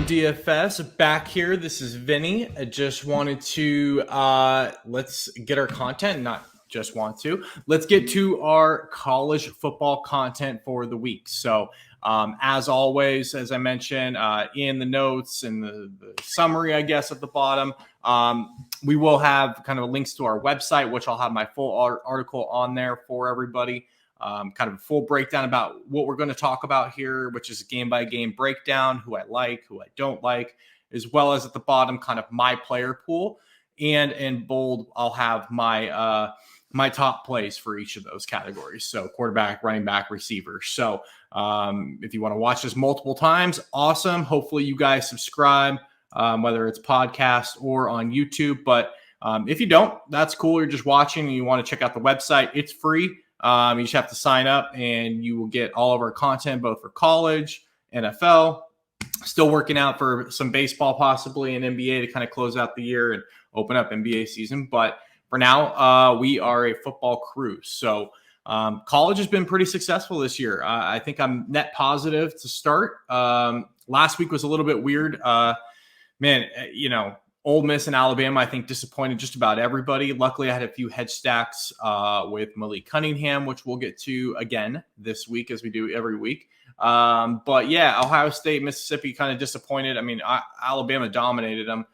DFS back here. This is Vinnie. I just wanted to let's get our content, not just want to. Let's get to our college football content for the week. So as always, as I mentioned in the notes and the summary, I guess, at the bottom, we will have kind of links to our website, which I'll have my full article on there for everybody. Kind of a full breakdown about what we're going to talk about here, which is a game-by-game breakdown, who I like, who I don't like, as well as at the bottom, kind of my player pool. And in bold, I'll have my my top plays for each of those categories. So quarterback, running back, receiver. So if you want to watch this multiple times, awesome. Hopefully you guys subscribe, whether it's podcast or on YouTube. But if you don't, that's cool. You're just watching and you want to check out the website. It's free. You just have to sign up and you will get all of our content, both for college, NFL, still working out for some baseball, possibly and NBA to kind of close out the year and open up NBA season. But for now, we are a football crew. So college has been pretty successful this year. I think I'm net positive to start. Last week was a little bit weird. Ole Miss and Alabama, I think, disappointed just about everybody. Luckily, I had a few hedge stacks with Malik Cunningham, which we'll get to again this week as we do every week. But yeah, Ohio State, Mississippi kind of disappointed. I mean, Alabama dominated them.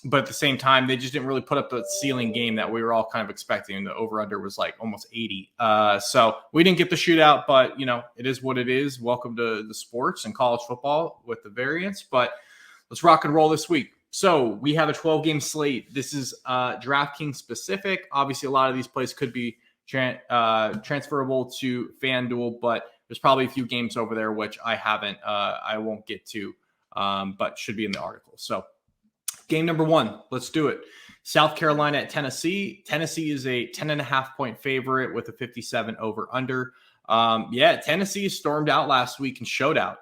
But at the same time, they just didn't really put up the ceiling game that we were all kind of expecting. The over-under was like almost 80. So we didn't get the shootout, but, it is what it is. Welcome to the sports and college football with the variance. But let's rock and roll this week. So we have a 12-game slate. This is DraftKings specific. Obviously, a lot of these plays could be transferable to FanDuel, but there's probably a few games over there which I won't get to, but should be in the article. So game number one, let's do it. South Carolina at Tennessee. Tennessee is a 10.5-point favorite with a 57 over/under. Tennessee stormed out last week and showed out.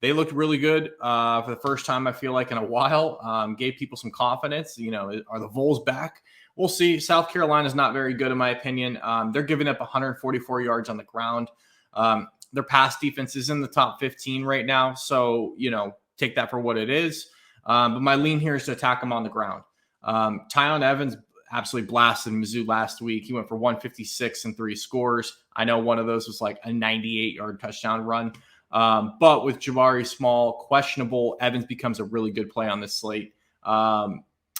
They looked really good for the first time, I feel like, in a while. Gave people some confidence. Are the Vols back? We'll see. South Carolina is not very good, in my opinion. They're giving up 144 yards on the ground. Their pass defense is in the top 15 right now. So, take that for what it is. But my lean here is to attack them on the ground. Tyon Evans absolutely blasted Mizzou last week. He went for 156 and 3 scores. I know one of those was like a 98-yard touchdown run. But with Jabari Small questionable, Evans becomes a really good play on this slate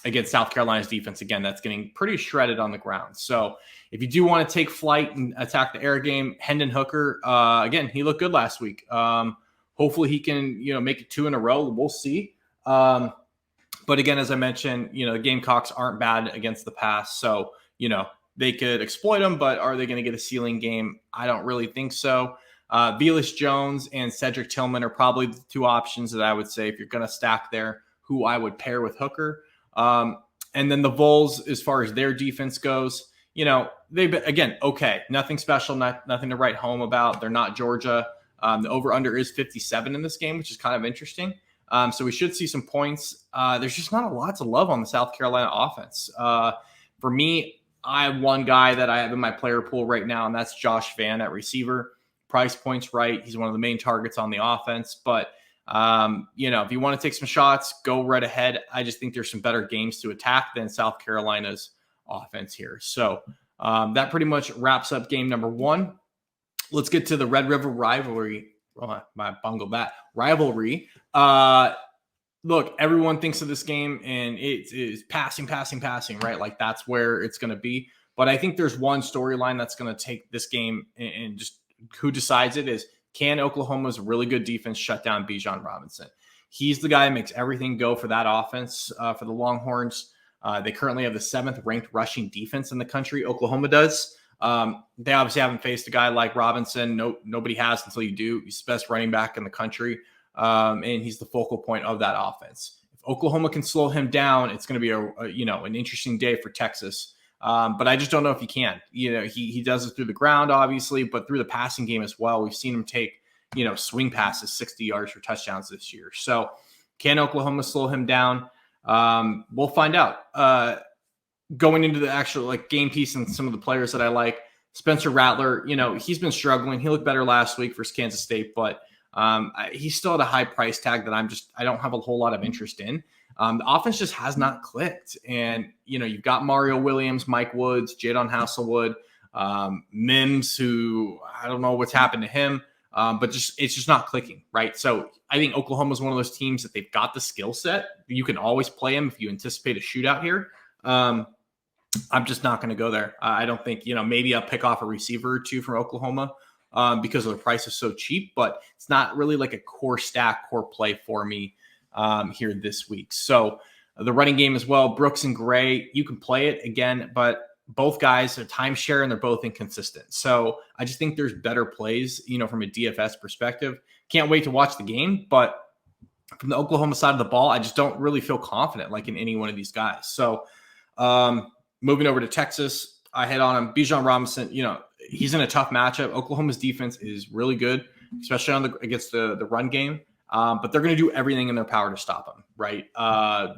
against South Carolina's defense. Again, that's getting pretty shredded on the ground. So if you do want to take flight and attack the air game, Hendon Hooker, again, he looked good last week. Hopefully he can, make it 2 in a row. We'll see. But again, as I mentioned, the Gamecocks aren't bad against the pass. So, they could exploit them, but are they going to get a ceiling game? I don't really think so. Velus Jones and Cedric Tillman are probably the two options that I would say if you're going to stack there, who I would pair with Hooker. And then the Vols, as far as their defense goes, they've been, again, okay, nothing special, nothing to write home about. They're not Georgia. The over-under is 57 in this game, which is kind of interesting. So we should see some points. There's just not a lot to love on the South Carolina offense. For me, I have one guy that I have in my player pool right now, and that's Josh Vann at receiver. Price point's right. He's one of the main targets on the offense. But, if you want to take some shots, go right ahead. I just think there's some better games to attack than South Carolina's offense here. So that pretty much wraps up game number one. Let's get to the Red River rivalry. Oh, I bungled that. Rivalry. Look, everyone thinks of this game, and it is passing, right? Like that's where it's going to be. But I think there's one storyline that's going to take this game and just who decides it is, can Oklahoma's really good defense shut down Bijan Robinson? He's the guy that makes everything go for that offense for the Longhorns. They currently have the 7th ranked rushing defense in the country. Oklahoma does. They obviously haven't faced a guy like Robinson. Nobody has until you do. He's the best running back in the country. And he's the focal point of that offense. If Oklahoma can slow him down, it's going to be an interesting day for Texas. But I just don't know if he can. He does it through the ground, obviously, but through the passing game as well. We've seen him take, swing passes 60 yards for touchdowns this year. So can Oklahoma slow him down? We'll find out. Going into the actual game piece and some of the players that I like, Spencer Rattler, he's been struggling. He looked better last week versus Kansas State, but He's still at a high price tag that I don't have a whole lot of interest in. The offense just has not clicked. And, you've got Mario Williams, Mike Woods, Jadon Hasselwood, Mims, who I don't know what's happened to him, but it's just not clicking, right? So I think Oklahoma is one of those teams that they've got the skill set. You can always play them if you anticipate a shootout here. I'm just not going to go there. I don't think, maybe I'll pick off a receiver or two from Oklahoma because the price is so cheap, but it's not really like a core play for me here this week. So the running game as well, Brooks and Gray, you can play it again, but both guys are timeshare and they're both inconsistent. So I just think there's better plays, from a DFS perspective. Can't wait to watch the game, but from the Oklahoma side of the ball, I just don't really feel confident like in any one of these guys. So moving over to Texas, I hit on him. Bijan Robinson, he's in a tough matchup. Oklahoma's defense is really good, especially against the run game. But they're going to do everything in their power to stop him, right?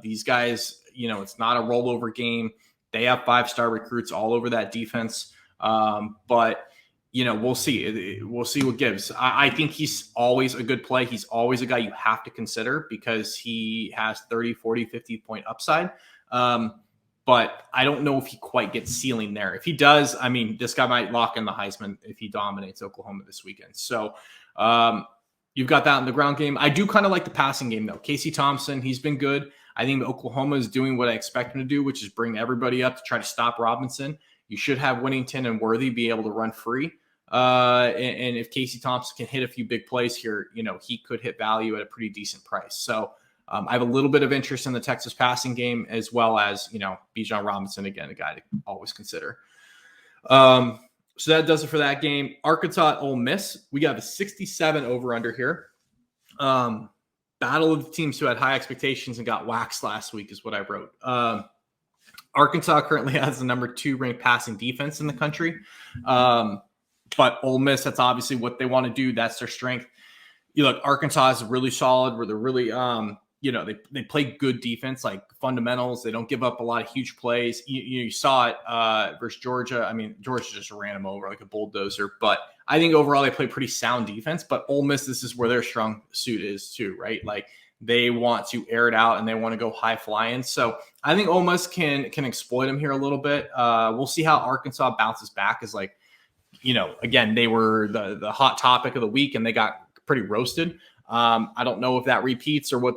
These guys, it's not a rollover game. They have 5-star recruits all over that defense. But, we'll see. We'll see what gives. I think he's always a good play. He's always a guy you have to consider because he has 30, 40, 50-point upside. But I don't know if he quite gets ceiling there. If he does, this guy might lock in the Heisman if he dominates Oklahoma this weekend. So you've got that in the ground game. I do kind of like the passing game, though. Casey Thompson, he's been good. I think Oklahoma is doing what I expect him to do, which is bring everybody up to try to stop Robinson. You should have Winnington and Worthy be able to run free. And if Casey Thompson can hit a few big plays here, he could hit value at a pretty decent price. So I have a little bit of interest in the Texas passing game as well as, Bijan Robinson, again, a guy to always consider. So that does it for that game. Arkansas, Ole Miss. We got a 67 over under here. Battle of the teams who had high expectations and got waxed last week is what I wrote. Arkansas currently has the number 2 ranked passing defense in the country. But Ole Miss, that's obviously what they want to do. That's their strength. Look, Arkansas is really solid where they're really, they play good defense, like fundamentals. They don't give up a lot of huge plays. You saw it versus Georgia. Georgia just ran them over like a bulldozer. But I think overall they play pretty sound defense. But Ole Miss, this is where their strong suit is too, right? Like they want to air it out and they want to go high flying. So I think Ole Miss can exploit them here a little bit. We'll see how Arkansas bounces back. Is like, again, they were the hot topic of the week and they got pretty roasted. I don't know if that repeats or what,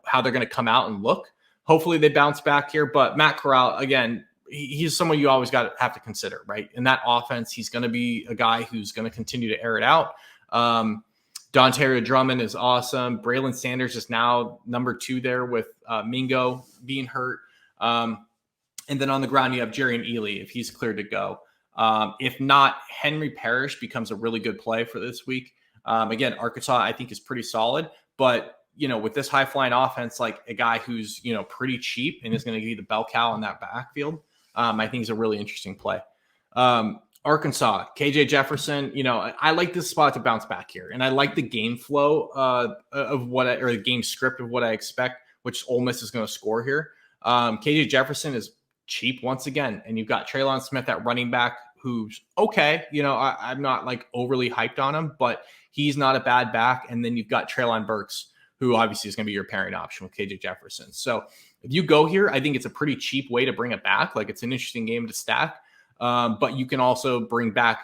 how they're going to come out and look. Hopefully they bounce back here. But Matt Corral, again, he's someone you always have to consider, right? In that offense, he's going to be a guy who's going to continue to air it out. Dontario Drummond is awesome. Braylon Sanders is now number 2 there with Mingo being hurt. And then on the ground, you have Jerrion Ely if he's cleared to go. If not, Henry Parrish becomes a really good play for this week. Again, Arkansas, I think, is pretty solid. But, with this high-flying offense, like a guy who's, pretty cheap and is going to give you the bell cow in that backfield, I think is a really interesting play. Arkansas, KJ Jefferson, I like this spot to bounce back here. And I like the game flow or the game script of what I expect, which Ole Miss is going to score here. KJ Jefferson is cheap once again. And you've got Traylon Smith at running back who's okay. I'm not like overly hyped on him, but he's not a bad back. And then you've got Treylon Burks, who obviously is going to be your pairing option with KJ Jefferson. So if you go here, I think it's a pretty cheap way to bring it back. Like it's an interesting game to stack. But you can also bring back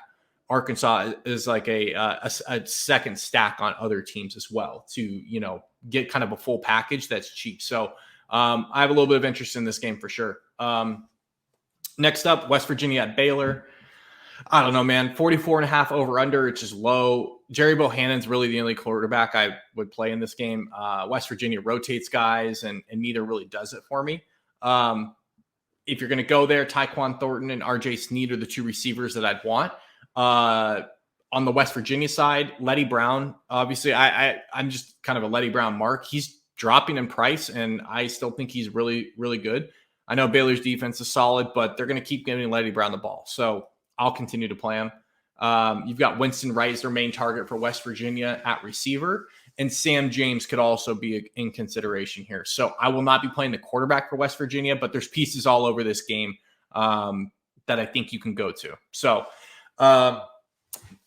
Arkansas as like a second stack on other teams as well to, get kind of a full package that's cheap. So I have a little bit of interest in this game for sure. Next up, West Virginia at Baylor. I don't know, man. 44.5 over under, it's just low. Jerry Bohannon's really the only quarterback I would play in this game. West Virginia rotates guys, and neither really does it for me. If you're going to go there, Tyquan Thornton and RJ Sneed are the 2 receivers that I'd want. On the West Virginia side, Letty Brown, obviously, I'm just kind of a Letty Brown mark. He's dropping in price, and I still think he's really, really good. I know Baylor's defense is solid, but they're going to keep giving Letty Brown the ball. So I'll continue to play him. You've got Winston Wright as their main target for West Virginia at receiver, and Sam James could also be in consideration here. So I will not be playing the quarterback for West Virginia, but there's pieces all over this game that I think you can go to. So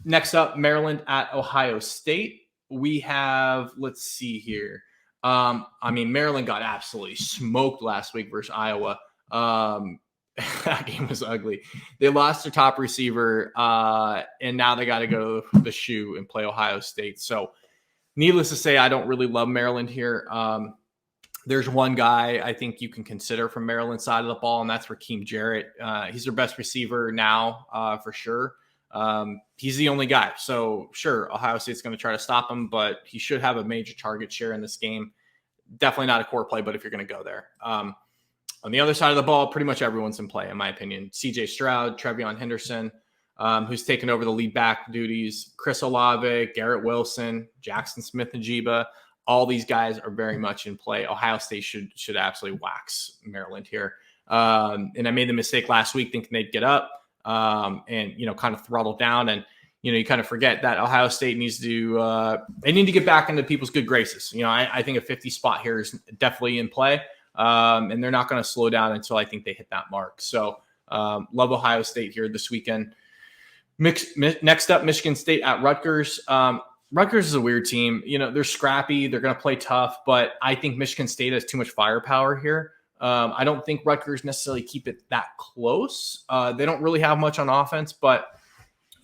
next up, Maryland at Ohio State. we have, let's see here. I mean, Maryland got absolutely smoked last week versus Iowa. That game was ugly. They lost their top receiver, and now they got to go to the shoe and play Ohio State. So needless to say, I don't really love Maryland here. There's one guy I think you can consider from Maryland's side of the ball, and that's Rakeem Jarrett. He's their best receiver now, for sure. He's the only guy. So sure, Ohio State's going to try to stop him, but he should have a major target share in this game. Definitely not a core play, but if you're going to go there. On the other side of the ball, pretty much everyone's in play, in my opinion. CJ Stroud, Trevion Henderson, who's taken over the lead back duties, Chris Olave, Garrett Wilson, Jackson Smith-Njigba. All these guys are very much in play. Ohio State should absolutely wax Maryland here. And I made the mistake last week thinking they'd get up and, kind of throttle down. And, you kind of forget that Ohio State needs to they need to get back into people's good graces. I think a 50 spot here is definitely in play. And they're not going to slow down until I think they hit that mark. So love Ohio State here this weekend. Next up, Michigan State at Rutgers. Rutgers is a weird team. They're scrappy. They're going to play tough, but I think Michigan State has too much firepower here. I don't think Rutgers necessarily keep it that close. They don't really have much on offense, but,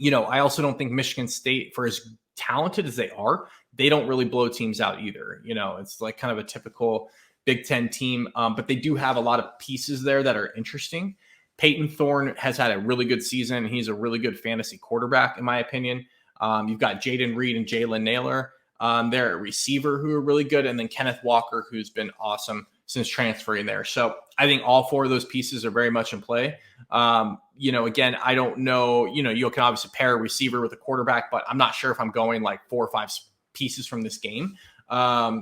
I also don't think Michigan State, for as talented as they are, they don't really blow teams out either. It's like kind of a typical Big Ten team, but they do have a lot of pieces there that are interesting. Peyton Thorne has had a really good season. He's a really good fantasy quarterback, in my opinion. You've got Jaden Reed and Jalen Naylor. They're a receiver who are really good. And then Kenneth Walker, who's been awesome since transferring there. So I think all four of those pieces are very much in play. Again, I don't know, you can obviously pair a receiver with a quarterback, but I'm not sure if I'm going like 4 or 5 pieces from this game. I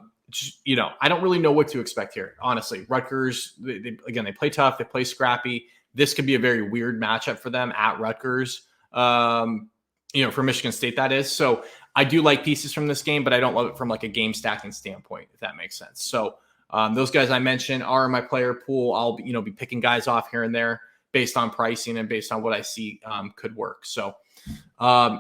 don't really know what to expect here. Honestly, Rutgers, they play tough. They play scrappy. This could be a very weird matchup for them at Rutgers. For Michigan State, that is. So I do like pieces from this game, but I don't love it from like a game stacking standpoint, if that makes sense. So those guys I mentioned are in my player pool. I'll be picking guys off here and there based on pricing and based on what I see could work. So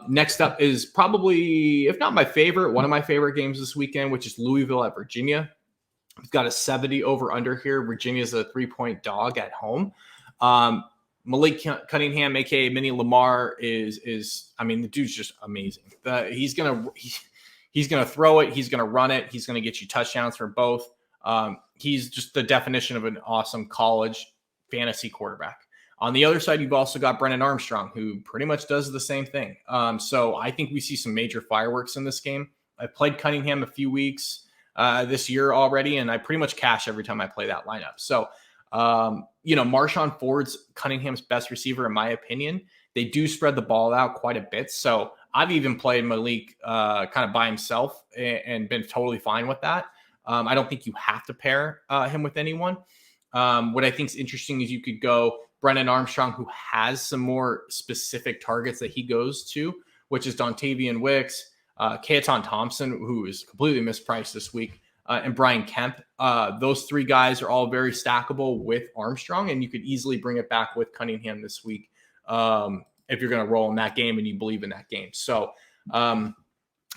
next up is probably, if not my favorite, one of my favorite games this weekend, which is Louisville at Virginia. We've got a 70 over under here. Virginia's a 3-point dog at home. Malik Cunningham, aka Mini Lamar, is the dude's just amazing. He's gonna throw it. He's gonna run it. He's gonna get you touchdowns for both. He's just the definition of an awesome college fantasy quarterback. On the other side, you've also got Brennan Armstrong, who pretty much does the same thing. So I think we see some major fireworks in this game. I've played Cunningham a few weeks this year already, and I pretty much cash every time I play that lineup. So Marshawn Ford's Cunningham's best receiver, in my opinion. They do spread the ball out quite a bit. So I've even played Malik kind of by himself and been totally fine with that. I don't think you have to pair him with anyone. What I think is interesting is you could go Brennan Armstrong, who has some more specific targets that he goes to, which is Dontavian Wicks, Keaton Thompson, who is completely mispriced this week, and Brian Kemp. Those 3 guys are all very stackable with Armstrong, and you could easily bring it back with Cunningham this week if you're going to roll in that game and you believe in that game. So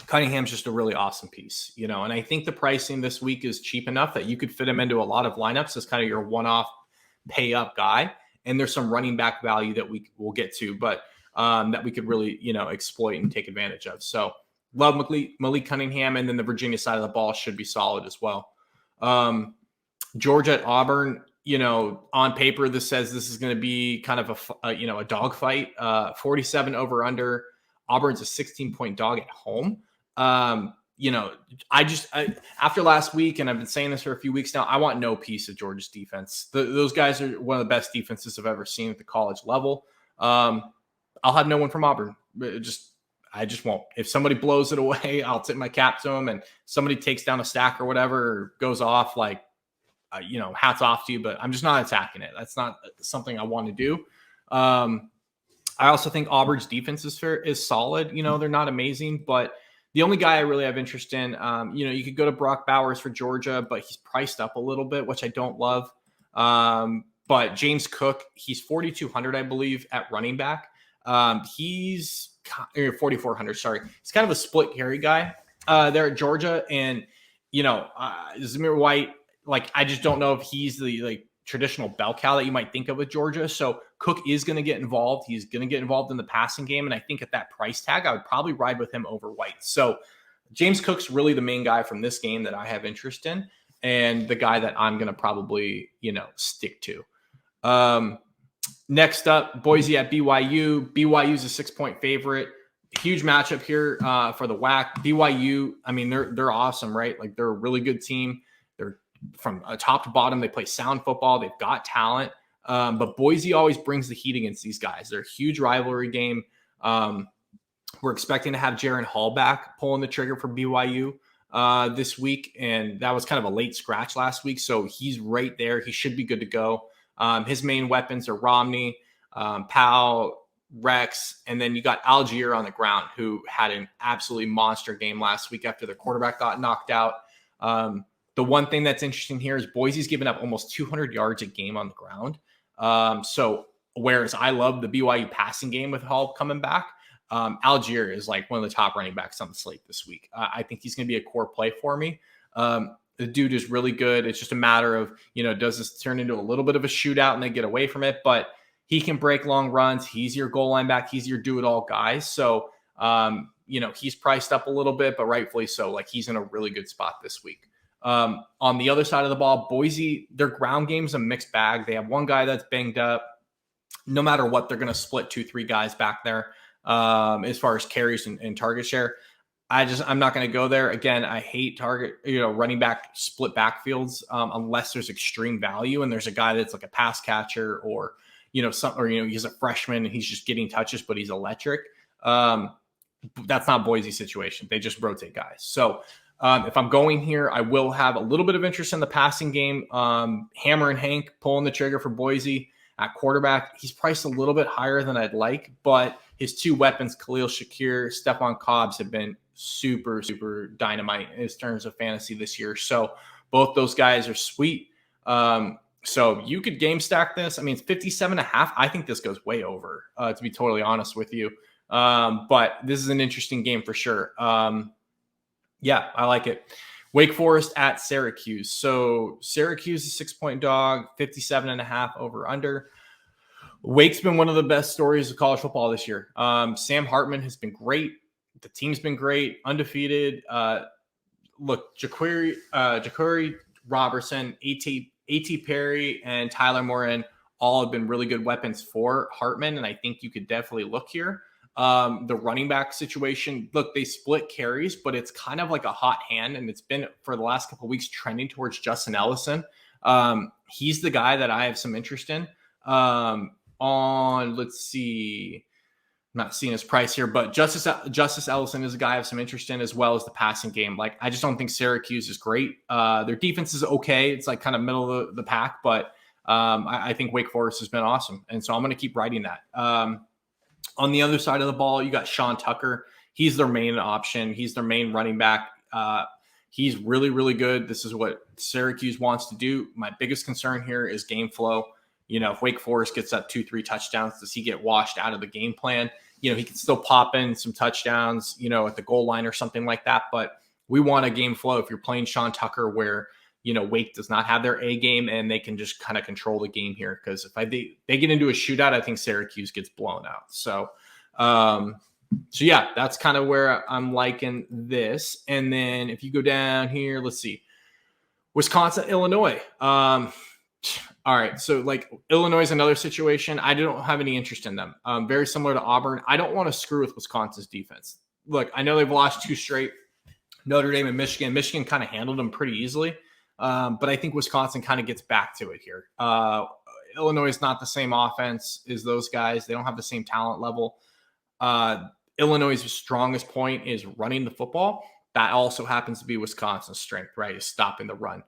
Cunningham's just a really awesome piece, and I think the pricing this week is cheap enough that you could fit him into a lot of lineups as kind of your one-off pay-up guy. And there's some running back value that we will get to, but that we could really, exploit and take advantage of. So love Malik Cunningham, and then the Virginia side of the ball should be solid as well. Georgia at Auburn, on paper, this says this is going to be kind of a dogfight. 47 over under. Auburn's a 16-point dog at home. After last week, and I've been saying this for a few weeks now, I want no piece of Georgia's defense. Those guys are one of the best defenses I've ever seen at the college level. I'll have no one from Auburn. I just won't. If somebody blows it away, I'll tip my cap to them, and somebody takes down a stack or whatever, or goes off, hats off to you, but I'm just not attacking it. That's not something I want to do. I also think Auburn's defense is solid. They're not amazing, but the only guy I really have interest in, you could go to Brock Bowers for Georgia, but he's priced up a little bit, which I don't love. But James Cook, he's 4,200, I believe, at running back. He's 4,400. Sorry, he's kind of a split carry guy. there at Georgia. And, Zamir White, I just don't know if he's the traditional bell cow that you might think of with Georgia. So Cook is going to get involved. He's going to get involved in the passing game. And I think at that price tag, I would probably ride with him over White. So James Cook's really the main guy from this game that I have interest in, and the guy that I'm going to probably, stick to. Next up, Boise at BYU. BYU's a 6-point favorite. Huge matchup here for the WAC. BYU, I mean, they're awesome, right? They're a really good team. They're from top to bottom. They play sound football. They've got talent. But Boise always brings the heat against these guys. They're a huge rivalry game. We're expecting to have Jaron Hall back pulling the trigger for BYU this week. And that was kind of a late scratch last week. So he's right there. He should be good to go. His main weapons are Romney, Powell, Rex, and then you got Algier on the ground, who had an absolutely monster game last week after their quarterback got knocked out. The one thing that's interesting here is Boise's given up almost 200 yards a game on the ground. So whereas I love the BYU passing game with Hall coming back, Algier is one of the top running backs on the slate this week. I think he's going to be a core play for me. The dude is really good. It's just a matter of, does this turn into a little bit of a shootout and they get away from it? But he can break long runs. He's your goal line back. He's your do-it-all guy. So, he's priced up a little bit, but rightfully so. He's in a really good spot this week. On the other side of the ball, Boise, their ground game's a mixed bag. They have one guy that's banged up. No matter what, they're going to split 2-3 guys back there as far as carries and target share. I'm not going to go there. Again, I hate running back split backfields unless there's extreme value and there's a guy that's a pass catcher or he's a freshman and he's just getting touches, but he's electric. That's not Boise's situation. They just rotate guys. So if I'm going here, I will have a little bit of interest in the passing game. Hammer and Hank pulling the trigger for Boise at quarterback. He's priced a little bit higher than I'd like, but his two weapons, Khalil Shakir, Stephon Cobbs, have been super, super dynamite in terms of fantasy this year. So both those guys are sweet. So you could game stack this. I mean, it's 57.5. I think this goes way over, to be totally honest with you. But this is an interesting game for sure. Yeah, I like it. Wake Forest at Syracuse. So Syracuse is 6-point dog, 57.5 over under. Wake's been one of the best stories of college football this year. Sam Hartman has been great. The team's been great, undefeated. Look, Ja'Cory Robertson, A.T. Perry, and Tyler Morin all have been really good weapons for Hartman, and I think you could definitely look here. The running back situation, look, they split carries, but it's kind of like a hot hand, and it's been for the last couple of weeks trending towards Justin Ellison. He's the guy that I have some interest in. Let's see, I'm not seeing his price here, but Justice Ellison is a guy I have some interest in, as well as the passing game. I just don't think Syracuse is great. Their defense is okay. It's kind of middle of the pack, but I think Wake Forest has been awesome. And so I'm going to keep riding that. On the other side of the ball, you got Sean Tucker. He's their main option. He's their main running back. He's really, really good. This is what Syracuse wants to do. My biggest concern here is game flow. If Wake Forest gets up 2-3 touchdowns, does he get washed out of the game plan? He can still pop in some touchdowns, at the goal line or something like that. But we want a game flow if you're playing Sean Tucker where, Wake does not have their A game and they can just kind of control the game here. Because if they get into a shootout, I think Syracuse gets blown out. So yeah, that's kind of where I'm liking this. And then if you go down here, let's see, Wisconsin, Illinois. All right. So Illinois is another situation. I don't have any interest in them. Very similar to Auburn. I don't want to screw with Wisconsin's defense. Look, I know they've lost 2 straight, Notre Dame and Michigan. Michigan kind of handled them pretty easily. But I think Wisconsin kind of gets back to it here. Illinois is not the same offense as those guys. They don't have the same talent level. Illinois' strongest point is running the football. That also happens to be Wisconsin's strength, right? Is stopping the run.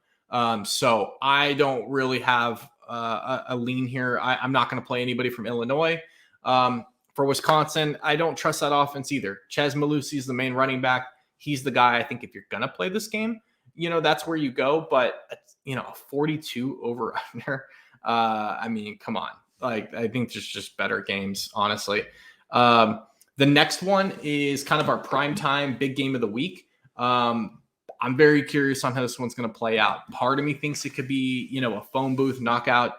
So I don't really have a lean here. I'm not going to play anybody from Illinois. For Wisconsin, I don't trust that offense either. Chez Mellusi is the main running back. He's the guy I think if you're going to play this game, that's where you go. But, a 42 over under, I mean, come on. I think there's just better games, honestly. The next one is kind of our primetime big game of the week. I'm very curious on how this one's going to play out. Part of me thinks it could be, a phone booth knockout,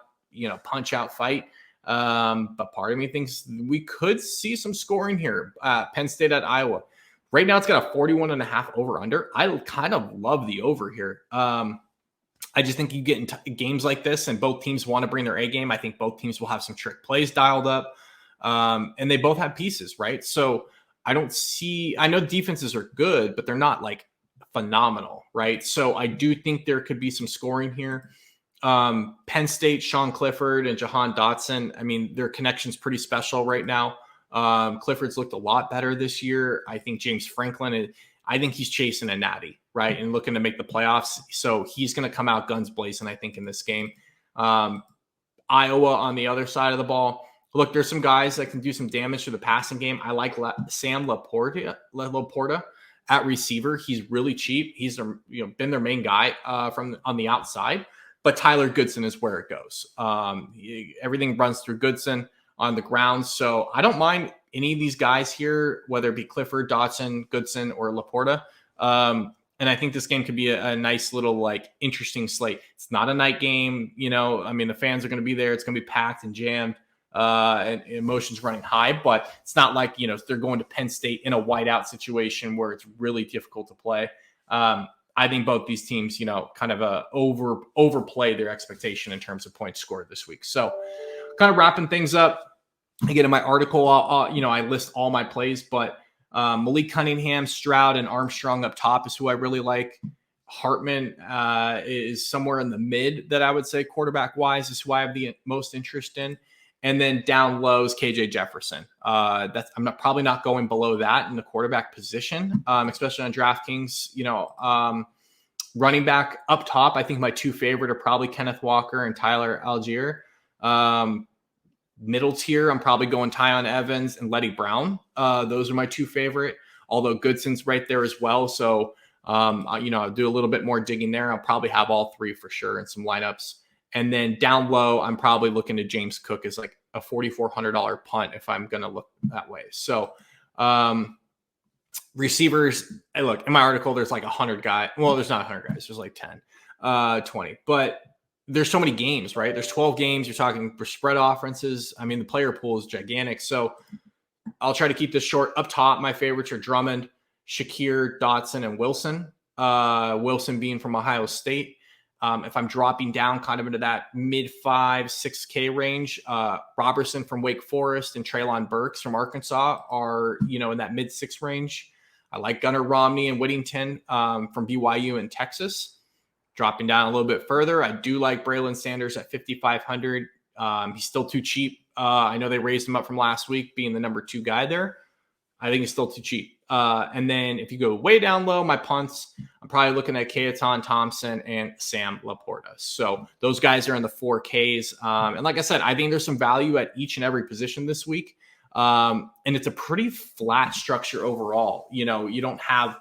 punch out fight. But part of me thinks we could see some scoring here. Penn State at Iowa. Right now, it's got a 41.5 over under. I kind of love the over here. I just think you get into games like this and both teams want to bring their A game. I think both teams will have some trick plays dialed up. And they both have pieces, right? So I know defenses are good, but they're not like phenomenal, right? So I do think there could be some scoring here. Penn State, Sean Clifford and Jahan Dotson. I mean, their connection's pretty special right now. Clifford's looked a lot better this year. I think James Franklin, I think he's chasing a natty, right? And looking to make the playoffs. So he's going to come out guns blazing, I think, in this game. Iowa on the other side of the ball. Look, there's some guys that can do some damage to the passing game. I like Sam Laporta at receiver. He's really cheap. He's been their main guy on the outside. But Tyler Goodson is where it goes. Everything runs through Goodson on the ground. So I don't mind any of these guys here, whether it be Clifford, Dotson, Goodson, or Laporta. And I think this game could be a nice little, interesting slate. It's not a night game. The fans are going to be there. It's going to be packed and jammed. And emotions running high, but it's not like, they're going to Penn State in a whiteout situation where it's really difficult to play. I think both these teams, kind of overplay their expectation in terms of points scored this week. So kind of wrapping things up. Again, in my article, I list all my plays, but Malik Cunningham, Stroud, and Armstrong up top is who I really like. Hartman is somewhere in the mid that I would say quarterback-wise is who I have the most interest in. And then down low is KJ Jefferson. I'm probably not going below that in the quarterback position, especially on DraftKings. Running back up top, I think my two favorite are probably Kenneth Walker and Tyler Algier. Middle tier, I'm probably going Tyon Evans and Letty Brown. Those are my two favorite, although Goodson's right there as well. So, I'll do a little bit more digging there. I'll probably have all three for sure in some lineups. And then down low, I'm probably looking to James Cook as like a $4,400 punt if I'm going to look that way. So receivers, look, in my article, there's like 100 guys. Well, there's not 100 guys. There's like 10, 20. But there's so many games, right? There's 12 games. You're talking for spread offenses. I mean, the player pool is gigantic. So I'll try to keep this short. Up top, my favorites are Drummond, Shakir, Dotson, and Wilson. Wilson being from Ohio State. If I'm dropping down kind of into that mid 5, 6K range, Robertson from Wake Forest and Treylon Burks from Arkansas are, in that mid 6 range. I like Gunnar Romney and Whittington from BYU in Texas. Dropping down a little bit further, I do like Braylon Sanders at 5,500. He's still too cheap. I know they raised him up from last week being the number 2 guy there. I think he's still too cheap. And then if you go way down low, my punts, I'm probably looking at Keaton Thompson and Sam Laporta. So those guys are in the 4Ks. And like I said, I think there's some value at each and every position this week. And it's a pretty flat structure overall. You don't have,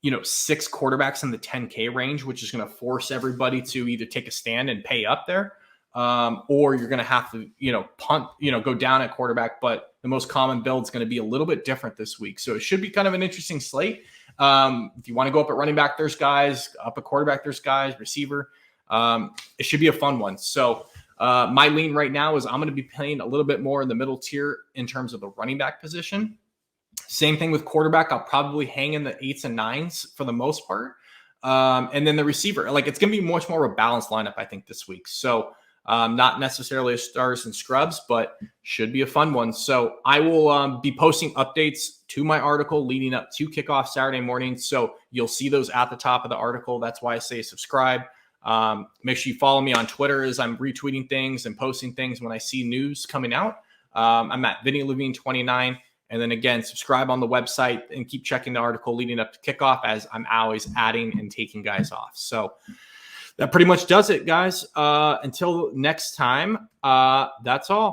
6 quarterbacks in the 10K range, which is going to force everybody to either take a stand and pay up there. Or you're going to have to, punt, go down at quarterback, but the most common build is going to be a little bit different this week. So it should be kind of an interesting slate. If you want to go up at running back, there's guys, up at quarterback, there's guys, receiver. It should be a fun one. So my lean right now is I'm going to be playing a little bit more in the middle tier in terms of the running back position. Same thing with quarterback. I'll probably hang in the 8s and 9s for the most part. And then the receiver, it's going to be much more of a balanced lineup, I think, this week. So not necessarily a stars and scrubs, but should be a fun one. So I will be posting updates to my article leading up to kickoff Saturday morning. So you'll see those at the top of the article. That's why I say subscribe. Make sure you follow me on Twitter as I'm retweeting things and posting things when I see news coming out. I'm at Vinnie Levine 29. And then again, subscribe on the website and keep checking the article leading up to kickoff as I'm always adding and taking guys off. So that pretty much does it, guys. Until next time, that's all.